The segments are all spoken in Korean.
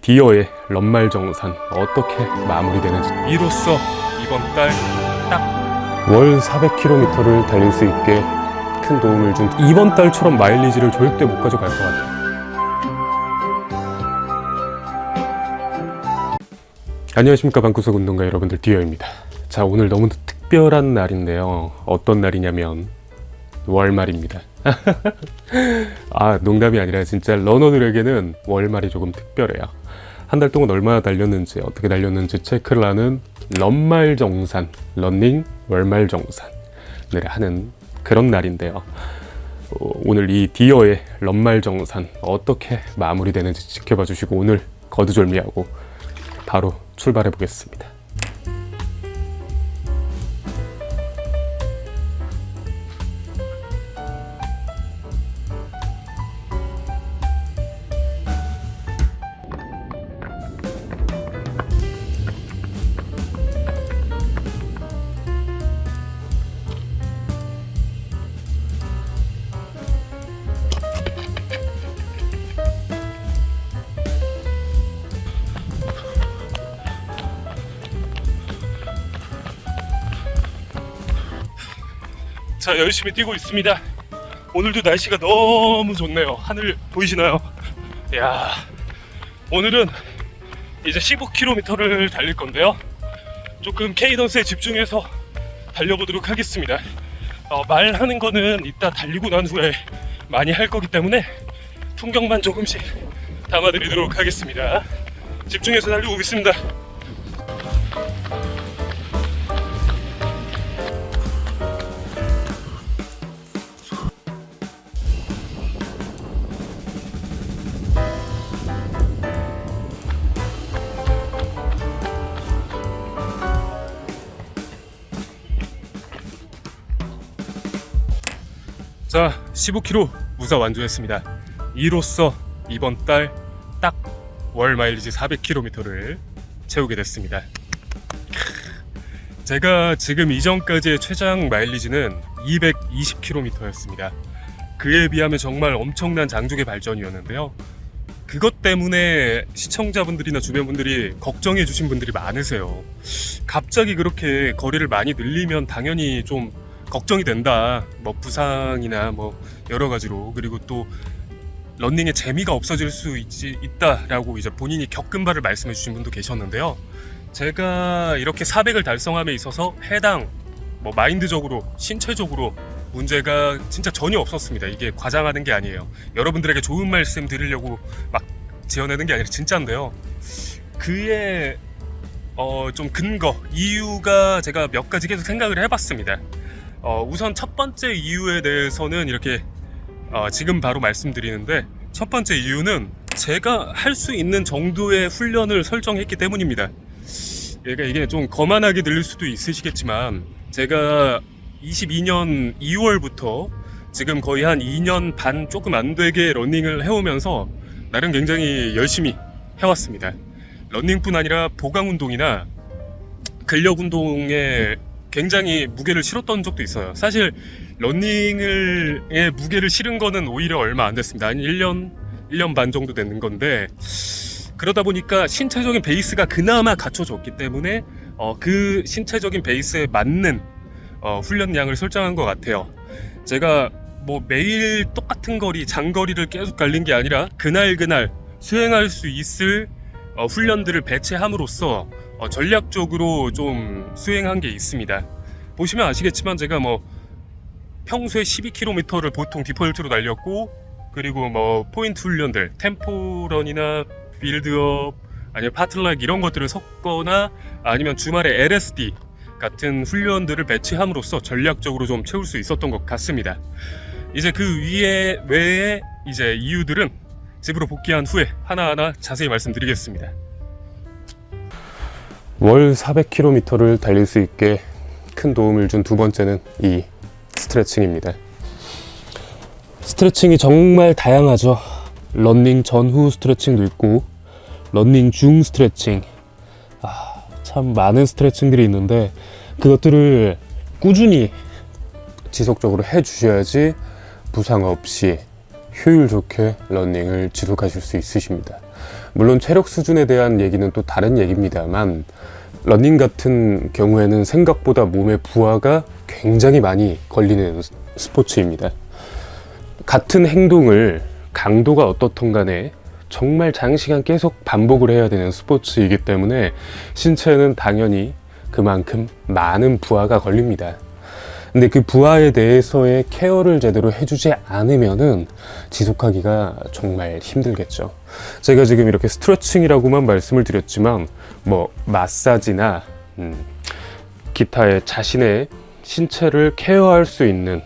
디어의 런말정산 어떻게 마무리되는지 이로써 이번 달 딱 월 400km를 달릴 수 있게 큰 도움을 준 이번 달처럼 마일리지를 절대 못 가져갈 것 같아요. 안녕하십니까, 방구석 운동가 여러분들, 디어입니다. 자, 오늘 너무 특별한 날인데요. 어떤 날이냐면 월말입니다. 아, 농담이 아니라 진짜 러너들에게는 월말이 조금 특별해요. 한 달 동안 얼마나 달렸는지, 어떻게 달렸는지 체크를 하는 런말정산, 러닝 월말정산을 하는 그런 날인데요. 오늘 이 디어의 런말정산 어떻게 마무리되는지 지켜봐 주시고 오늘 거두절미하고 바로 출발해 보겠습니다. 자, 열심히 뛰고 있습니다. 오늘도 날씨가 너무 좋네요. 하늘 보이시나요? 야, 오늘은 이제 15km를 달릴 건데요. 조금 케이던스에 집중해서 달려보도록 하겠습니다. 말하는 거는 이따 달리고 난 후에 많이 할 거기 때문에 풍경만 조금씩 담아드리도록 하겠습니다. 집중해서 달리고 오겠습니다. 자, 15km 무사 완주했습니다. 이로써 이번 달 딱 월 마일리지 400km를 채우게 됐습니다. 제가 지금 이전까지의 최장 마일리지는 220km였습니다. 그에 비하면 정말 엄청난 장족의 발전이었는데요. 그것 때문에 시청자분들이나 주변 분들이 걱정해 주신 분들이 많으세요. 갑자기 그렇게 거리를 많이 늘리면 당연히 좀 걱정이 된다. 뭐 부상이나 뭐 여러 가지로, 그리고 또 러닝의 재미가 없어질 수 있다라고 이제 본인이 겪은 바를 말씀해 주신 분도 계셨는데요. 제가 이렇게 400을 달성함에 있어서 해당 뭐 마인드적으로, 신체적으로 문제가 진짜 전혀 없었습니다. 이게 과장하는 게 아니에요. 여러분들에게 좋은 말씀 드리려고 막 지어내는 게 아니라 진짜인데요. 그의 좀 근거, 이유가 제가 몇 가지 계속 생각을 해봤습니다. 우선 첫 번째 이유에 대해서는 이렇게 지금 바로 말씀드리는데, 첫 번째 이유는 제가 할 수 있는 정도의 훈련을 설정했기 때문입니다. 그러니까 이게 좀 거만하게 들릴 수도 있으시겠지만, 제가 22년 2월부터 지금 거의 한 2년 반 조금 안 되게 러닝을 해오면서 나름 굉장히 열심히 해왔습니다. 러닝뿐 아니라 보강운동이나 근력운동에 굉장히 무게를 실었던 적도 있어요. 사실 러닝의 무게를 실은 거는 오히려 얼마 안 됐습니다. 한 1년 반 정도 되는 건데, 그러다 보니까 신체적인 베이스가 그나마 갖춰졌기 때문에 그 신체적인 베이스에 맞는 훈련량을 설정한 것 같아요. 제가 뭐 매일 똑같은 거리, 장거리를 계속 달린 게 아니라 그날 수행할 수 있을 훈련들을 배치함으로써 전략적으로 좀 수행한 게 있습니다. 보시면 아시겠지만 제가 뭐 평소에 12km를 보통 디폴트로 달렸고, 그리고 뭐 포인트 훈련들, 템포런이나 빌드업, 아니면 파틀락 이런 것들을 섞거나 아니면 주말에 LSD 같은 훈련들을 배치함으로써 전략적으로 좀 채울 수 있었던 것 같습니다. 이제 그 외에 이제 이유들은 집으로 복귀한 후에 하나하나 자세히 말씀드리겠습니다. 월 400km를 달릴 수 있게 큰 도움을 준 두 번째는 이 스트레칭입니다. 스트레칭이 정말 다양하죠. 러닝 전후 스트레칭도 있고 러닝 중 스트레칭, 참 많은 스트레칭들이 있는데 그것들을 꾸준히 지속적으로 해주셔야지 부상 없이 효율 좋게 러닝을 지속하실 수 있으십니다. 물론 체력 수준에 대한 얘기는 또 다른 얘기입니다만, 러닝 같은 경우에는 생각보다 몸의 부하가 굉장히 많이 걸리는 스포츠입니다. 같은 행동을 강도가 어떻든 간에 정말 장시간 계속 반복을 해야 되는 스포츠이기 때문에 신체는 당연히 그만큼 많은 부하가 걸립니다. 근데 그 부하에 대해서의 케어를 제대로 해주지 않으면은 지속하기가 정말 힘들겠죠. 제가 지금 이렇게 스트레칭이라고만 말씀을 드렸지만 뭐 마사지나 기타의 자신의 신체를 케어할 수 있는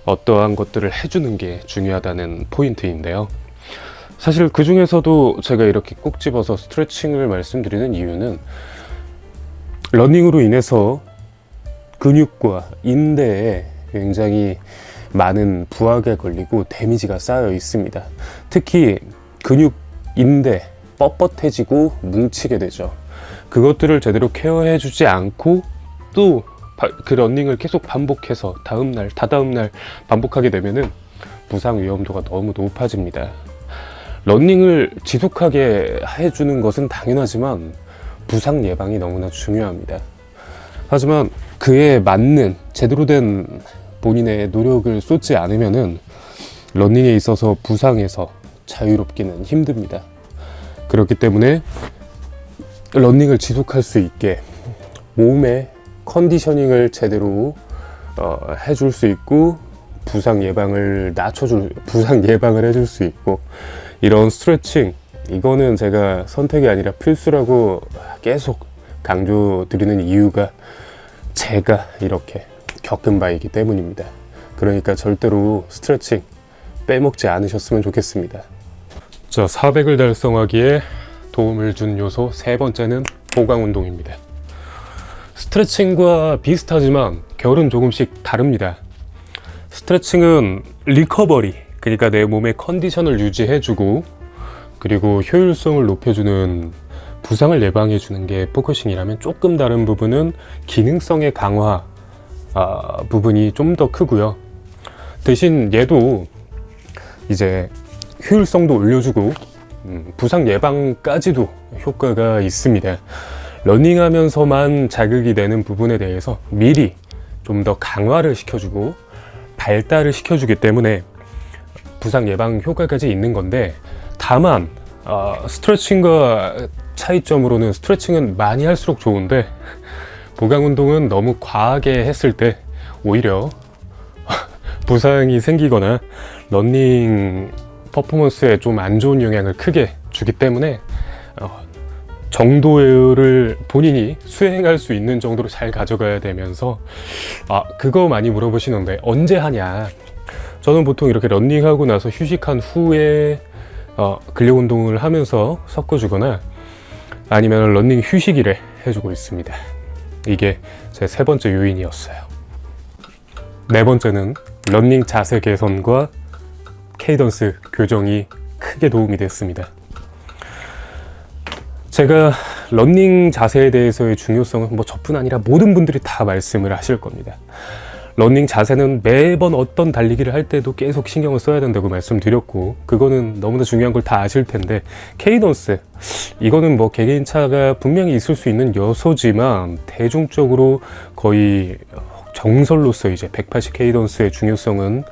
어떠한 것들을 해주는 게 중요하다는 포인트인데요. 사실 그 중에서도 제가 이렇게 꼭 집어서 스트레칭을 말씀드리는 이유는 러닝으로 인해서 근육과 인대에 굉장히 많은 부하가 걸리고 데미지가 쌓여 있습니다. 특히 근육, 인대 뻣뻣해지고 뭉치게 되죠. 그것들을 제대로 케어해 주지 않고 또 그 러닝을 계속 반복해서 다음날, 다다음날 반복하게 되면은 부상 위험도가 너무 높아집니다. 러닝을 지속하게 해주는 것은 당연하지만 부상 예방이 너무나 중요합니다. 하지만 그에 맞는 제대로 된 본인의 노력을 쏟지 않으면은 러닝에 있어서 부상에서 자유롭기는 힘듭니다. 그렇기 때문에 러닝을 지속할 수 있게 몸의 컨디셔닝을 제대로 해줄 수 있고 부상 예방을 해줄 수 있고, 이런 스트레칭, 이거는 제가 선택이 아니라 필수라고 계속 강조드리는 이유가 제가 이렇게 겪은 바이기 때문입니다. 그러니까 절대로 스트레칭 빼먹지 않으셨으면 좋겠습니다. 자, 400을 달성하기에 도움을 준 요소 세 번째는 보강 운동입니다. 스트레칭과 비슷하지만 결은 조금씩 다릅니다. 스트레칭은 리커버리, 그러니까 내 몸의 컨디션을 유지해주고 그리고 효율성을 높여주는, 부상을 예방해주는 게 포커싱이라면, 조금 다른 부분은 기능성의 강화 부분이 좀 더 크고요. 대신 얘도 이제 효율성도 올려주고 부상 예방까지도 효과가 있습니다. 러닝하면서만 자극이 되는 부분에 대해서 미리 좀 더 강화를 시켜주고 발달을 시켜주기 때문에 부상 예방 효과까지 있는 건데, 다만 스트레칭과 차이점으로는 스트레칭은 많이 할수록 좋은데 보강 운동은 너무 과하게 했을 때 오히려 부상이 생기거나 러닝 퍼포먼스에 좀 안 좋은 영향을 크게 주기 때문에 정도를 본인이 수행할 수 있는 정도로 잘 가져가야 되면서, 그거 많이 물어보시는데 언제 하냐. 저는 보통 이렇게 러닝하고 나서 휴식한 후에 근력 운동을 하면서 섞어주거나 아니면 러닝 휴식일에 해주고 있습니다. 이게 제 세 번째 요인이었어요. 네 번째는 러닝 자세 개선과 케이던스 교정이 크게 도움이 됐습니다. 제가 러닝 자세에 대해서의 중요성은 저뿐 아니라 모든 분들이 다 말씀을 하실 겁니다. 러닝 자세는 매번 어떤 달리기를 할 때도 계속 신경을 써야 된다고 말씀드렸고, 그거는 너무나 중요한 걸 다 아실 텐데, 케이던스, 이거는 개개인차가 분명히 있을 수 있는 요소지만 대중적으로 거의 정설로서 이제 180 케이던스의 중요성은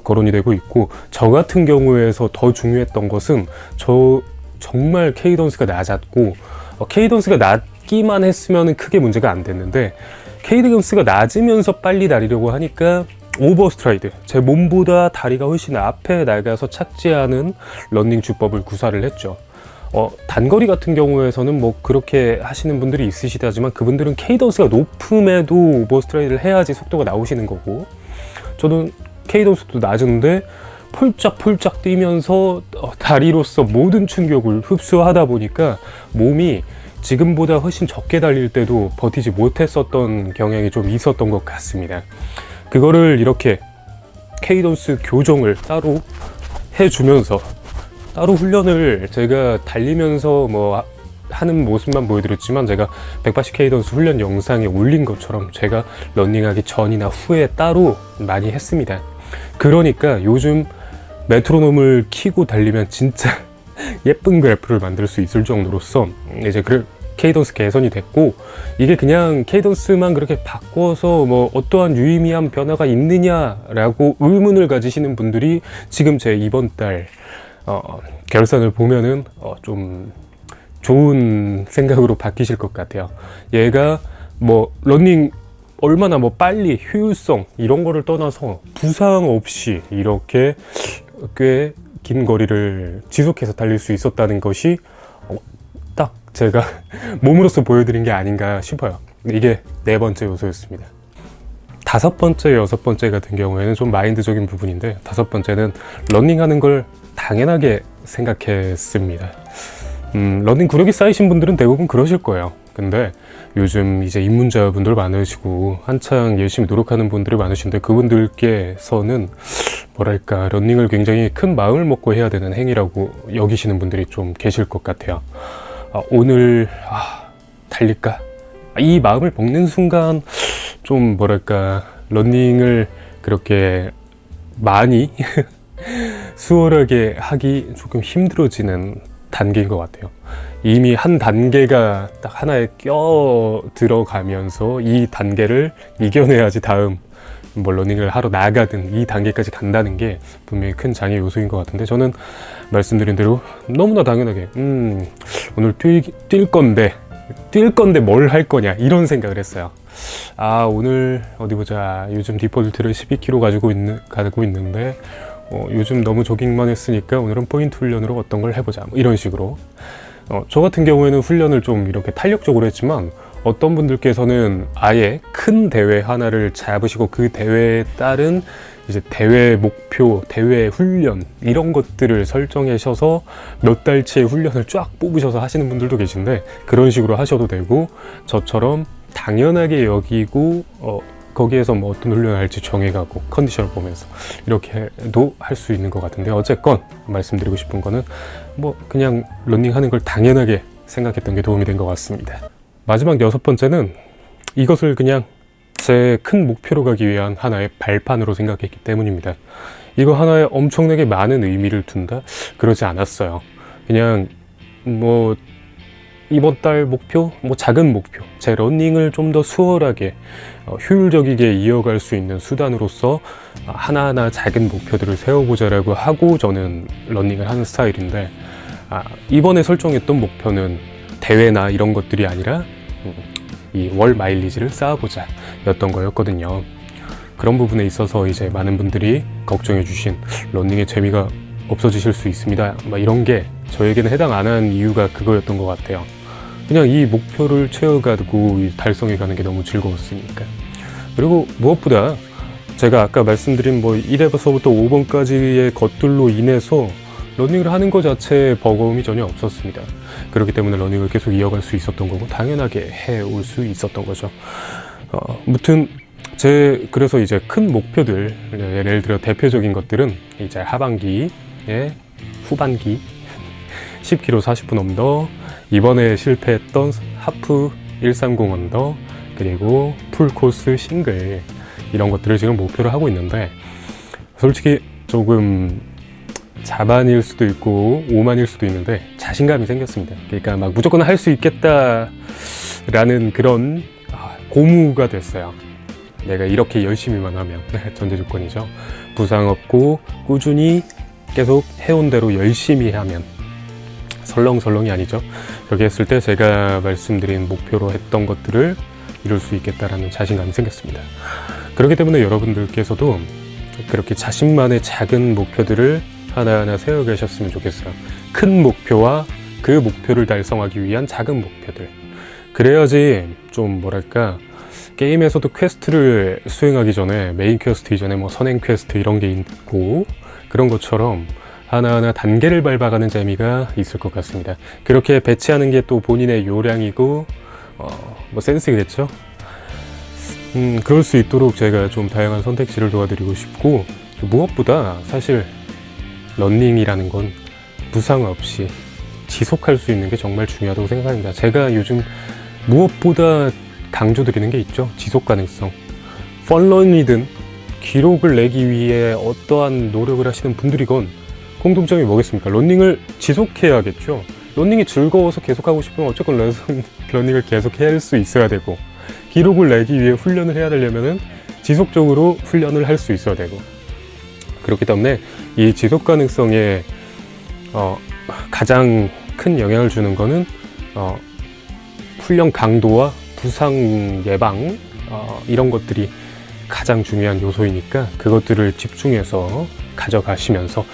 거론이 되고 있고, 저 같은 경우에서 더 중요했던 것은 정말 케이던스가 낮았고, 케이던스가 낮기만 했으면 크게 문제가 안 됐는데, 케이던스가 낮으면서 빨리 달리려고 하니까 오버스트라이드, 제 몸보다 다리가 훨씬 앞에 나가서 착지하는 러닝 주법을 구사를 했죠. 단거리 같은 경우에서는 그렇게 하시는 분들이 있으시다지만 그분들은 케이던스가 높음에도 오버스트라이드를 해야지 속도가 나오시는 거고, 저는 케이던스도 낮은데 폴짝폴짝 뛰면서 다리로서 모든 충격을 흡수하다 보니까 몸이 지금보다 훨씬 적게 달릴 때도 버티지 못했었던 경향이 좀 있었던 것 같습니다. 그거를 이렇게 케이던스 교정을 따로 해주면서, 따로 훈련을 제가 달리면서 하는 모습만 보여드렸지만, 제가 180 케이던스 훈련 영상에 올린 것처럼 제가 러닝하기 전이나 후에 따로 많이 했습니다. 그러니까 요즘 메트로놈을 키고 달리면 진짜 예쁜 그래프를 만들 수 있을 정도로서 이제 케이던스 개선이 됐고, 이게 그냥 케이던스만 그렇게 바꿔서 뭐 어떠한 유의미한 변화가 있느냐라고 의문을 가지시는 분들이 지금 제 이번 달 결산을 보면은 좀 좋은 생각으로 바뀌실 것 같아요. 얘가 뭐 러닝 얼마나 뭐 빨리 효율성 이런 거를 떠나서 부상 없이 이렇게 꽤 긴 거리를 지속해서 달릴 수 있었다는 것이 딱 제가 몸으로서 보여드린 게 아닌가 싶어요. 이게 네 번째 요소였습니다. 다섯 번째, 여섯 번째 같은 경우에는 좀 마인드적인 부분인데, 다섯 번째는 러닝하는 걸 당연하게 생각했습니다. 러닝 구력이 쌓이신 분들은 대부분 그러실 거예요. 근데 요즘 이제 입문자분들 많으시고 한창 열심히 노력하는 분들이 많으신데, 그분들께서는 뭐랄까 러닝을 굉장히 큰 마음을 먹고 해야 되는 행위라고 여기시는 분들이 좀 계실 것 같아요. 오늘 달릴까? 이 마음을 먹는 순간 좀 뭐랄까 러닝을 그렇게 많이 수월하게 하기 조금 힘들어지는 단계인 것 같아요. 이미 한 단계가 딱 하나에 껴 들어가면서 이 단계를 이겨내야지 다음 뭐 러닝을 하러 나가든 이 단계까지 간다는 게 분명히 큰 장애 요소인 것 같은데, 저는 말씀드린 대로 너무나 당연하게 오늘 뛸 건데 뭘 할 거냐 이런 생각을 했어요. 오늘 어디 보자, 요즘 디폴트를 12km 가지고 있는데 요즘 너무 조깅만 했으니까 오늘은 포인트 훈련으로 어떤 걸 해보자, 뭐 이런 식으로. 저 같은 경우에는 훈련을 좀 이렇게 탄력적으로 했지만, 어떤 분들께서는 아예 큰 대회 하나를 잡으시고 그 대회에 따른 이제 대회 목표, 대회 훈련 이런 것들을 설정하셔서 몇 달치의 훈련을 쫙 뽑으셔서 하시는 분들도 계신데, 그런 식으로 하셔도 되고, 저처럼 당연하게 여기고 거기에서 뭐 어떤 훈련을 할지 정해가고 컨디션을 보면서 이렇게도 할 수 있는 것 같은데, 어쨌건 말씀드리고 싶은 거는 뭐 그냥 러닝하는 걸 당연하게 생각했던 게 도움이 된 것 같습니다. 마지막 여섯 번째는 이것을 그냥 제 큰 목표로 가기 위한 하나의 발판으로 생각했기 때문입니다. 이거 하나에 엄청나게 많은 의미를 둔다? 그러지 않았어요. 그냥 뭐 이번 달 목표, 뭐 작은 목표, 제 러닝을 좀 더 수월하게 효율적이게 이어갈 수 있는 수단으로서 하나하나 작은 목표들을 세워보자라고 하고 저는 러닝을 하는 스타일인데, 이번에 설정했던 목표는 대회나 이런 것들이 아니라 이 월 마일리지를 쌓아보자 였던 거였거든요. 그런 부분에 있어서 이제 많은 분들이 걱정해 주신 러닝의 재미가 없어지실 수 있습니다, 막 이런 게 저에게는 해당 안 한 이유가 그거였던 것 같아요. 그냥 이 목표를 채워가고 달성해 가는 게 너무 즐거웠으니까. 그리고 무엇보다 제가 아까 말씀드린 뭐 1회부터 5번까지의 것들로 인해서 러닝을 하는 것 자체에 버거움이 전혀 없었습니다. 그렇기 때문에 러닝을 계속 이어갈 수 있었던 거고, 당연하게 해올 수 있었던 거죠. 무튼 그래서 이제 큰 목표들, 예를 들어 대표적인 것들은 이제 하반기에 후반기 10km 40분 언더, 이번에 실패했던 하프 130 언더, 그리고 풀코스 싱글, 이런 것들을 지금 목표로 하고 있는데, 솔직히 조금 자만일 수도 있고 오만일 수도 있는데 자신감이 생겼습니다. 그러니까 막 무조건 할 수 있겠다라는 그런 고무가 됐어요. 내가 이렇게 열심히만 하면, 전제 조건이죠. 부상 없고 꾸준히 계속 해온 대로 열심히 하면, 설렁설렁이 아니죠. 그렇게 했을 때 제가 말씀드린 목표로 했던 것들을 이룰 수 있겠다라는 자신감이 생겼습니다. 그렇기 때문에 여러분들께서도 그렇게 자신만의 작은 목표들을 하나하나 세워 가셨으면 좋겠어요. 큰 목표와 그 목표를 달성하기 위한 작은 목표들. 그래야지 좀 뭐랄까, 게임에서도 퀘스트를 수행하기 전에, 메인 퀘스트 이전에 뭐 선행 퀘스트 이런 게 있고, 그런 것처럼 하나하나 단계를 밟아가는 재미가 있을 것 같습니다. 그렇게 배치하는 게 또 본인의 요량이고 뭐 센스겠죠. 그럴 수 있도록 제가 좀 다양한 선택지를 도와드리고 싶고, 무엇보다 사실 러닝이라는 건 부상 없이 지속할 수 있는 게 정말 중요하다고 생각합니다. 제가 요즘 무엇보다 강조드리는 게 있죠. 지속 가능성. 펀런이든 기록을 내기 위해 어떠한 노력을 하시는 분들이건 공통점이 뭐겠습니까? 러닝을 지속해야겠죠. 러닝이 즐거워서 계속하고 싶으면 어쨌건 러닝을 계속 할 수 있어야 되고, 기록을 내기 위해 훈련을 해야 되려면은 지속적으로 훈련을 할 수 있어야 되고, 그렇기 때문에 이 지속 가능성에 가장 큰 영향을 주는 거는 훈련 강도와 부상 예방 이런 것들이 가장 중요한 요소이니까 그것들을 집중해서 가져가시면서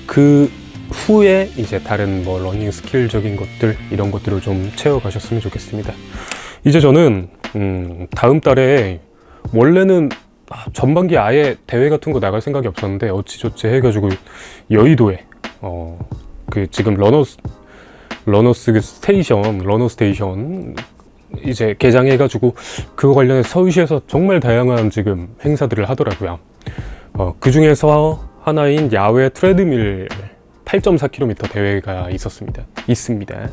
그 후에 이제 다른 뭐 러닝 스킬적인 것들 이런 것들을 좀 채워가셨으면 좋겠습니다. 이제 저는 다음 달에 원래는 전반기 아예 대회 같은 거 나갈 생각이 없었는데 어찌저찌 해가지고 여의도에 그 지금 러너 스테이션 이제 개장해가지고 그거 관련해서 서울시에서 정말 다양한 지금 행사들을 하더라고요. 그 중에서 하나인 야외 트레드밀 8.4km 대회가 있습니다.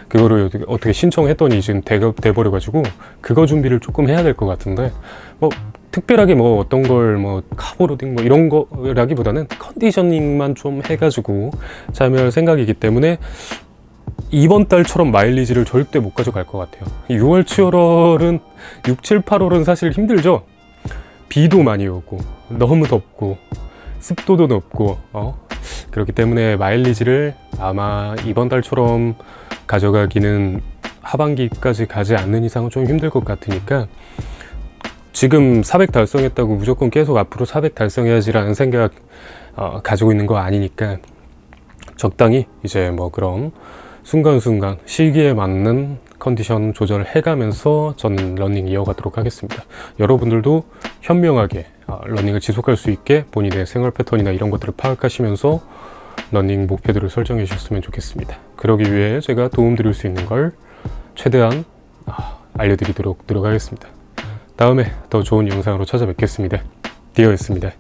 그거를 어떻게 신청했더니 지금 돼버려가지고 그거 준비를 조금 해야 될 것 같은데, 뭐 특별하게 뭐 어떤 걸 뭐 카보로딩 뭐 이런 거라기보다는 컨디셔닝만 좀 해가지고 참여할 생각이기 때문에 이번 달처럼 마일리지를 절대 못 가져갈 것 같아요. 6월, 7월은 6, 7, 8월은 사실 힘들죠. 비도 많이 오고 너무 덥고 습도도 높고 그렇기 때문에 마일리지를 아마 이번 달처럼 가져가기는 하반기까지 가지 않는 이상은 좀 힘들 것 같으니까 지금 400 달성했다고 무조건 계속 앞으로 400 달성해야지라는 생각 가지고 있는 거 아니니까 적당히 이제 뭐 그런 순간순간 시기에 맞는 컨디션 조절을 해가면서 저는 러닝 이어가도록 하겠습니다. 여러분들도 현명하게 러닝을 지속할 수 있게 본인의 생활 패턴이나 이런 것들을 파악하시면서 러닝 목표들을 설정해 주셨으면 좋겠습니다. 그러기 위해 제가 도움드릴 수 있는 걸 최대한 알려드리도록 노력하겠습니다. 다음에 더 좋은 영상으로 찾아뵙겠습니다. 디어였습니다.